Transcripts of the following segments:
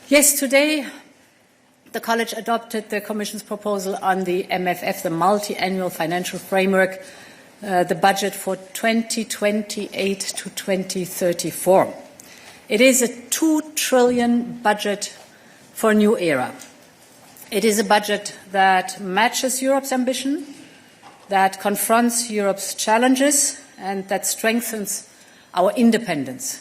Yes, today the College adopted the Commission's proposal on the MFF, the Multi-Annual Financial Framework, the budget for 2028 to 2034. It is a 2 trillion budget for a new era. It is a budget that matches Europe's ambition, that confronts Europe's challenges, and that strengthens our independence.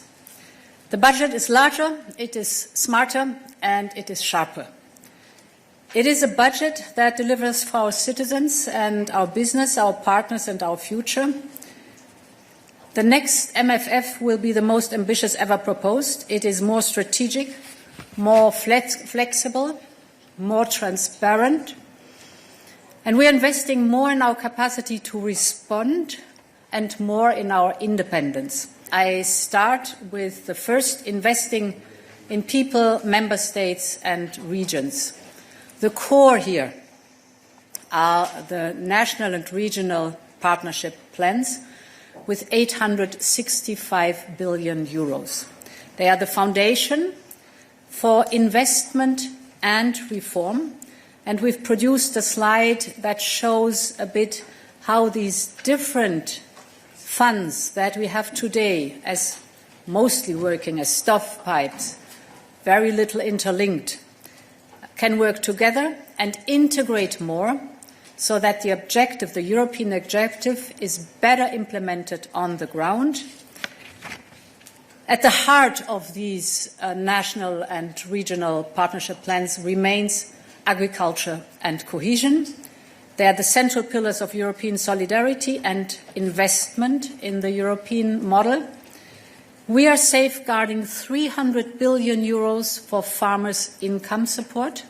The budget is larger, it is smarter, and it is sharper. It is a budget that delivers for our citizens and our business, our partners, and our future. The next MFF will be the most ambitious ever proposed. It is more strategic, more flexible, more transparent, and we are investing more in our capacity to respond and more in our independence. I start with the first, investing in people, member states and regions. The core here are the national and regional partnership plans with 865 billion euros. They are the foundation for investment and reform, and we've produced a slide that shows a bit how these different funds that we have today, as mostly working as stovepipes, very little interlinked, can work together and integrate more so that the objective, the European objective, is better implemented on the ground. At the heart of these national and regional partnership plans remains agriculture and cohesion. They are the central pillars of European solidarity and investment in the European model. We are safeguarding 300 billion euros for farmers' income support.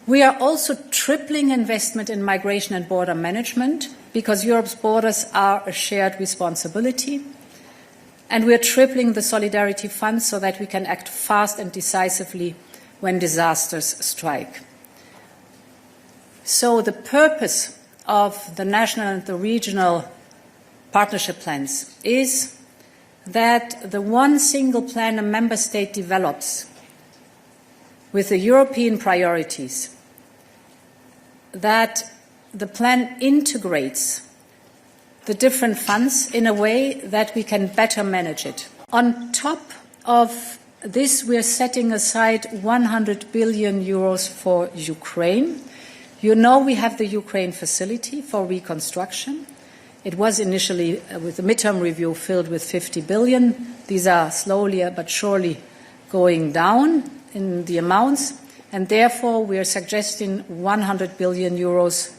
We are also tripling investment in migration and border management because Europe's borders are a shared responsibility. And we are tripling the solidarity fund so that we can act fast and decisively when disasters strike. So the purpose of the national and the regional partnership plans is that the one single plan a member state develops with the European priorities, that the plan integrates the different funds in a way that we can better manage it. On top of this, we are setting aside 100 billion euros for Ukraine. You know we have the Ukraine facility for reconstruction. It was initially, with the midterm review, filled with 50 billion. These are slowly but surely going down in the amounts, and therefore we are suggesting 100 billion euros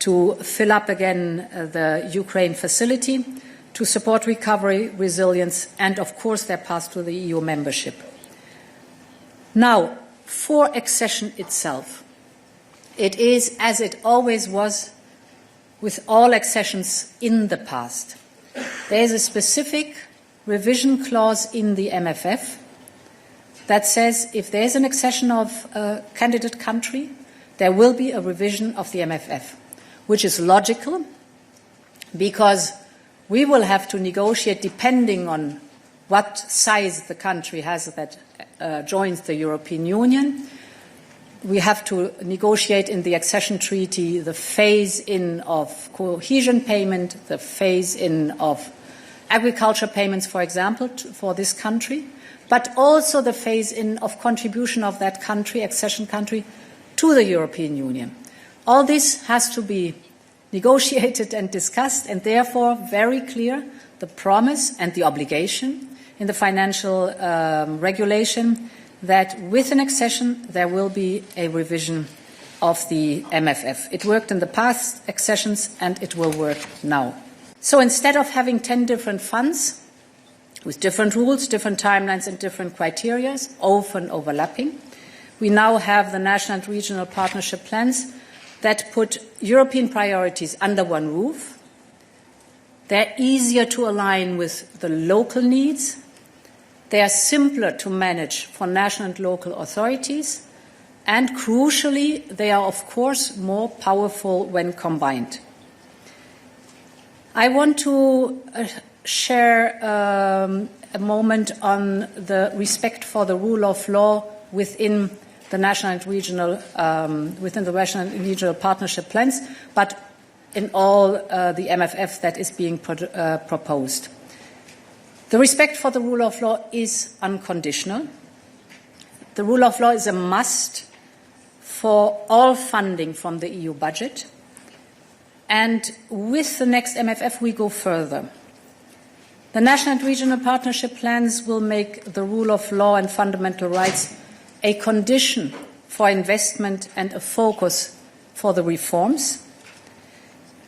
to fill up again the Ukraine facility, to support recovery, resilience, and of course their path to the EU membership. Now, for accession itself, it is, as it always was with all accessions in the past, there is a specific revision clause in the MFF that says if there is an accession of a candidate country, there will be a revision of the MFF, which is logical because we will have to negotiate depending on what size the country has that joins the European Union. We have to negotiate in the accession treaty the phase-in of cohesion payment, the phase-in of agriculture payments, for example, for this country, but also the phase-in of contribution of that country, accession country, to the European Union. All this has to be negotiated and discussed, and therefore very clear the promise and the obligation in the financial regulation that with an accession there will be a revision of the MFF. It worked in the past accessions and it will work now. So instead of having 10 different funds with different rules, different timelines and different criteria, often overlapping, we now have the national and regional partnership plans that put European priorities under one roof. They're easier to align with the local needs. They are simpler to manage for national and local authorities. And crucially, they are, of course, more powerful when combined. I want to share a moment on the respect for the rule of law within the national and regional partnership plans, but in all the MFF that is being proposed. The respect for the rule of law is unconditional. The rule of law is a must for all funding from the EU budget. And with the next MFF, we go further. The national and regional partnership plans will make the rule of law and fundamental rights a condition for investment and a focus for the reforms.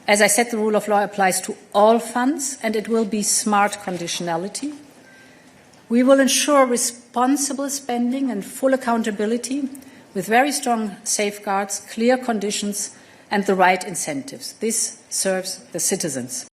As I said, the rule of law applies to all funds, and it will be smart conditionality. We will ensure responsible spending and full accountability with very strong safeguards, clear conditions, and the right incentives. This serves the citizens.